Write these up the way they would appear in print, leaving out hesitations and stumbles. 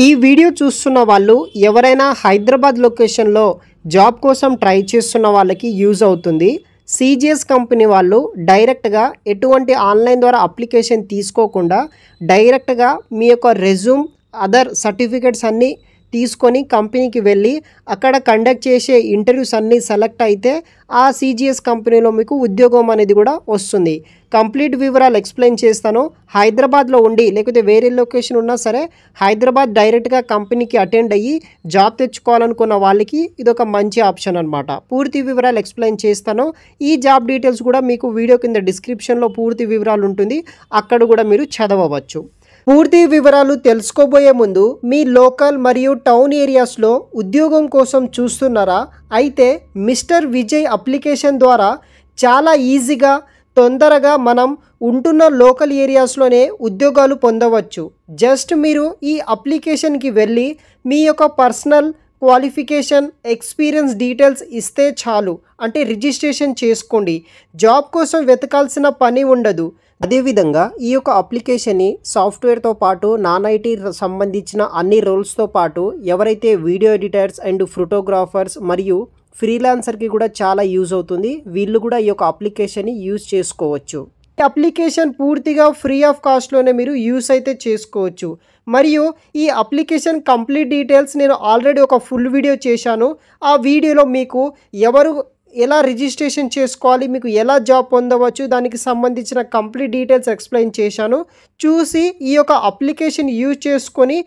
ఈ వీడియో చూస్తున్న వాళ్ళు ఎవరైనా హైదరాబాద్ లొకేషన్లో జాబ్ కోసం ట్రై చేస్తున్న వాళ్ళకి యూజ్ అవుతుంది. సిజిఎస్ కంపెనీ వాళ్ళు డైరెక్ట్గా ఎటువంటి ఆన్లైన్ ద్వారా అప్లికేషన్ తీసుకోకుండా డైరెక్ట్గా మీ యొక్క రెజ్యూమ్ అదర్ సర్టిఫికేట్స్ అన్నీ తీసుకొని కంపెనీకి వెళ్ళి అక్కడ కండక్ట్ చేసే ఇంటర్వ్యూస్ అన్నీ సెలెక్ట్ అయితే ఆ సిజిఎస్ కంపెనీలో మీకు ఉద్యోగం అనేది కూడా వస్తుంది. కంప్లీట్ వివరాలు ఎక్స్ప్లెయిన్ చేస్తాను. హైదరాబాద్లో ఉండి లేకపోతే వేరే లొకేషన్ ఉన్నా సరే హైదరాబాద్ డైరెక్ట్గా కంపెనీకి అటెండ్ అయ్యి జాబ్ తెచ్చుకోవాలనుకున్న వాళ్ళకి ఇదొక మంచి ఆప్షన్ అనమాట. పూర్తి వివరాలు ఎక్స్ప్లెయిన్ చేస్తాను. ఈ జాబ్ డీటెయిల్స్ కూడా మీకు వీడియో కింద డిస్క్రిప్షన్లో పూర్తి వివరాలు ఉంటుంది, అక్కడ కూడా మీరు చదవవచ్చు. పూర్తి వివరాలు తెలుసుకోబోయే ముందు మీ లోకల్ మరియు టౌన్ ఏరియాస్లో ఉద్యోగం కోసం చూస్తున్నారా? అయితే మిస్టర్ విజయ్ అప్లికేషన్ ద్వారా చాలా ఈజీగా తొందరగా మనం ఉంటున్న లోకల్ ఏరియాస్లోనే ఉద్యోగాలు పొందవచ్చు. జస్ట్ మీరు ఈ అప్లికేషన్కి వెళ్ళి మీ యొక్క పర్సనల్ క్వాలిఫికేషన్ ఎక్స్పీరియన్స్ డీటెయిల్స్ ఇస్తే చాలు. అంటే రిజిస్ట్రేషన్ చేసుకోండి. జాబ్ కోసం వెతకాల్సిన పని ఉండదు. అదేవిధంగా ఈ యొక్క అప్లికేషన్ని సాఫ్ట్వేర్తో పాటు నాన్ ఐటీ సంబంధించిన అన్ని రోల్స్తో పాటు ఎవరైతే వీడియో ఎడిటర్స్ అండ్ ఫోటోగ్రాఫర్స్ మరియు ఫ్రీలాన్సర్కి కూడా చాలా యూజ్ అవుతుంది. వీళ్ళు కూడా ఈ యొక్క అప్లికేషన్ని యూజ్ చేసుకోవచ్చు. ఈ అప్లికేషన్ పూర్తిగా ఫ్రీ ఆఫ్ కాస్ట్లోనే మీరు యూస్ అయితే చేసుకోవచ్చు. మరియు ఈ అప్లికేషన్ కంప్లీట్ డీటెయిల్స్ నేను ఆల్రెడీ ఒక ఫుల్ వీడియో చేశాను. ఆ వీడియోలో మీకు ఎలా రిజిస్ట్రేషన్ చేసుకోవాలి, మీకు ఎలా జాబ్ పొందవచ్చు, దానికి సంబంధించిన కంప్లీట్ డీటెయిల్స్ ఎక్స్ప్లెయిన్ చేశాను. చూసి ఈ యొక్క అప్లికేషన్ యూజ్ చేసుకొని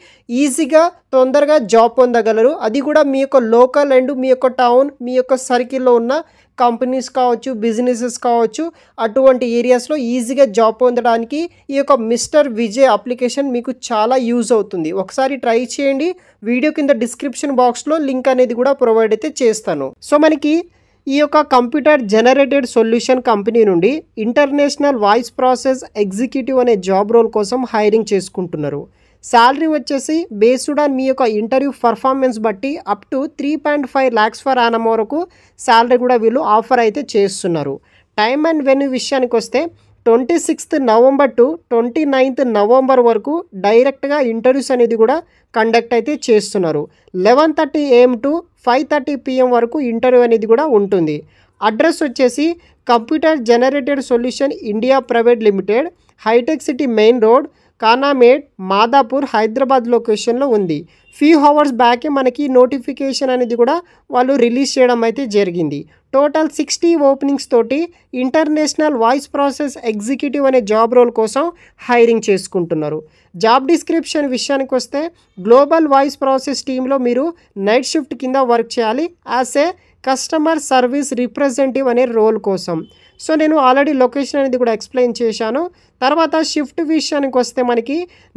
ఈజీగా తొందరగా జాబ్ పొందగలరు. అది కూడా మీ యొక్క లోకల్ అండ్ మీ యొక్క టౌన్ మీ యొక్క సర్కిల్లో ఉన్న కంపెనీస్ కావచ్చు, బిజినెసెస్ కావచ్చు, అటువంటి ఏరియాస్లో ఈజీగా జాబ్ పొందడానికి ఈ యొక్క మిస్టర్ విజయ్ అప్లికేషన్ మీకు చాలా యూజ్ అవుతుంది. ఒకసారి ట్రై చేయండి. వీడియో కింద డిస్క్రిప్షన్ బాక్స్లో లింక్ అనేది కూడా ప్రొవైడ్ అయితే చేస్తాను. సో మనకి ఈ యొక్క కంప్యూటర్ జనరేటెడ్ సొల్యూషన్ కంపెనీ నుండి ఇంటర్నేషనల్ వాయిస్ ప్రాసెస్ ఎగ్జిక్యూటివ్ అనే జాబ్ రోల్ కోసం హైరింగ్ చేసుకుంటున్నారు. శాలరీ వచ్చేసి బేస్డ్ ఆన్ మీ యొక్క ఇంటర్వ్యూ పర్ఫార్మెన్స్ బట్టి up to 3.5 lakhs for annum వరకు శాలరీ కూడా వీళ్ళు ఆఫర్ అయితే చేస్తున్నారు. టైమ్ అండ్ వెన్యూ విషయానికి వస్తే 26th November to 29th November వరకు డైరెక్ట్గా ఇంటర్వ్యూస్ అనేది కూడా కండక్ట్ అయితే చేస్తున్నారు. 11:30 AM టు 5:30 PM వరకు ఇంటర్వ్యూ అనేది కూడా ఉంటుంది. అడ్రస్ వచ్చేసి computer generated solution India private limited, హైటెక్ city main road, Khanamet, Madhapur, Hyderabad లొకేషన్లో ఉంది. ఫ్యూ అవర్స్ బ్యాకే మనకి నోటిఫికేషన్ అనేది కూడా వాళ్ళు రిలీజ్ చేయడం అయితే జరిగింది. టోటల్ 60 ఓపెనింగ్స్ తోటి ఇంటర్నేషనల్ వాయిస్ ప్రాసెస్ ఎగ్జిక్యూటివ్ అనే జాబ్ రోల్ కోసం హైరింగ్ చేసుకుంటున్నారు. జాబ్ డిస్క్రిప్షన్ విషయానికి వస్తే గ్లోబల్ వాయిస్ ప్రాసెస్ టీంలో మీరు నైట్ షిఫ్ట్ కింద వర్క్ చేయాలి as a customer service representative అనే రోల్ కోసం. సో నేను ఆల్రెడీ లొకేషన్ అనేది కూడా ఎక్స్ప్లెయిన్ చేశాను. తర్వాత షిఫ్ట్ విషయానికి వస్తే మనకి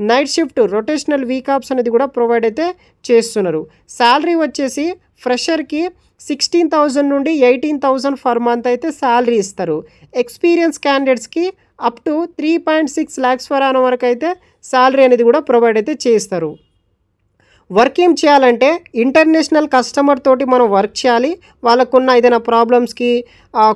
night shift rotational week offs అనేది కూడా ప్రొవైడ్ అయితే చేస్తున్నారు. శాలరీ వచ్చేసి ఫ్రెషర్కి 16,000 నుండి 18,000 ఫర్ మంత్ అయితే శాలరీ ఇస్తారు. ఎక్స్పీరియన్స్ క్యాండిడేట్స్కి up to 3.6 lakhs for annum వరకు అయితే శాలరీ అనేది కూడా ప్రొవైడ్ అయితే చేస్తారు. వర్క్ ఏం చేయాలంటే ఇంటర్నేషనల్ కస్టమర్ తోటి మనం వర్క్ చేయాలి. వాళ్ళకున్న ఏదైనా ప్రాబ్లమ్స్కి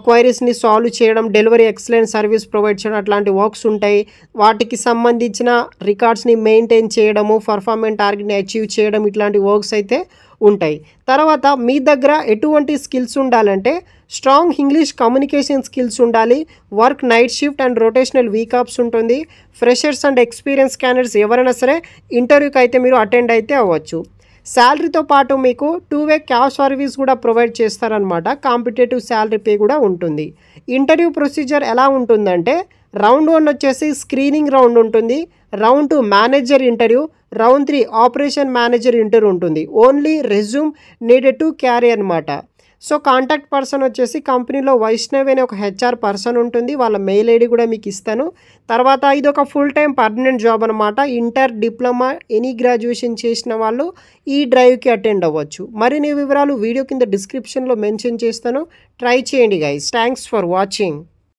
క్వైరీస్ని సాల్వ్ చేయడం, డెలివరీ ఎక్సలెంట్ సర్వీస్ ప్రొవైడ్ చేయడం, అట్లాంటి వర్క్స్ ఉంటాయి. వాటికి సంబంధించిన రికార్డ్స్ని మెయింటైన్ చేయడము, పర్ఫార్మెన్స్ టార్గెట్ని అచీవ్ చేయడం, ఇట్లాంటి వర్క్స్ అయితే ఉంటాయి. తర్వాత మీ దగ్గర ఎటువంటి స్కిల్స్ ఉండాలంటే స్ట్రాంగ్ ఇంగ్లీష్ కమ్యూనికేషన్ స్కిల్స్ ఉండాలి. Work night shift and rotational week offs ఉంటుంది. ఫ్రెషర్స్ అండ్ ఎక్స్పీరియన్స్ క్యాండిడేట్స్ ఎవరైనా సరే ఇంటర్వ్యూకి అయితే మీరు అటెండ్ అయితే అవ్వచ్చు. శాలరీతో పాటు మీకు 2-way క్యాష్ సర్వీస్ కూడా ప్రొవైడ్ చేస్తారనమాట. కాంపిటేటివ్ శాలరీ పే కూడా ఉంటుంది. ఇంటర్వ్యూ ప్రొసీజర్ ఎలా ఉంటుందంటే రౌండ్ 1 వచ్చేసి స్క్రీనింగ్ రౌండ్ ఉంటుంది. Round 2 manager interview, round 3 operation manager interview ఉంటుంది. Only resume needed to carry అనమాట. సో కాంటాక్ట్ పర్సన్ వచ్చేసి కంపెనీలో వైష్ణవి అనే ఒక HR పర్సన్ ఉంటుంది. వాళ్ళ మెయిల్ ID కూడా మీకు ఇస్తాను. తర్వాత ఇది ఒక ఫుల్ టైం పర్మనెంట్ జాబ్ అనమాట. ఇంటర్, డిప్లొమా, ఎనీ గ్రాడ్యుయేషన్ చేసిన వాళ్ళు ఈ డ్రైవ్కి అటెండ్ అవ్వచ్చు. మరిన్ని వివరాలు వీడియో కింద డిస్క్రిప్షన్లో మెన్షన్ చేస్తాను. ట్రై చేయండి గైస్. Thanks for watching.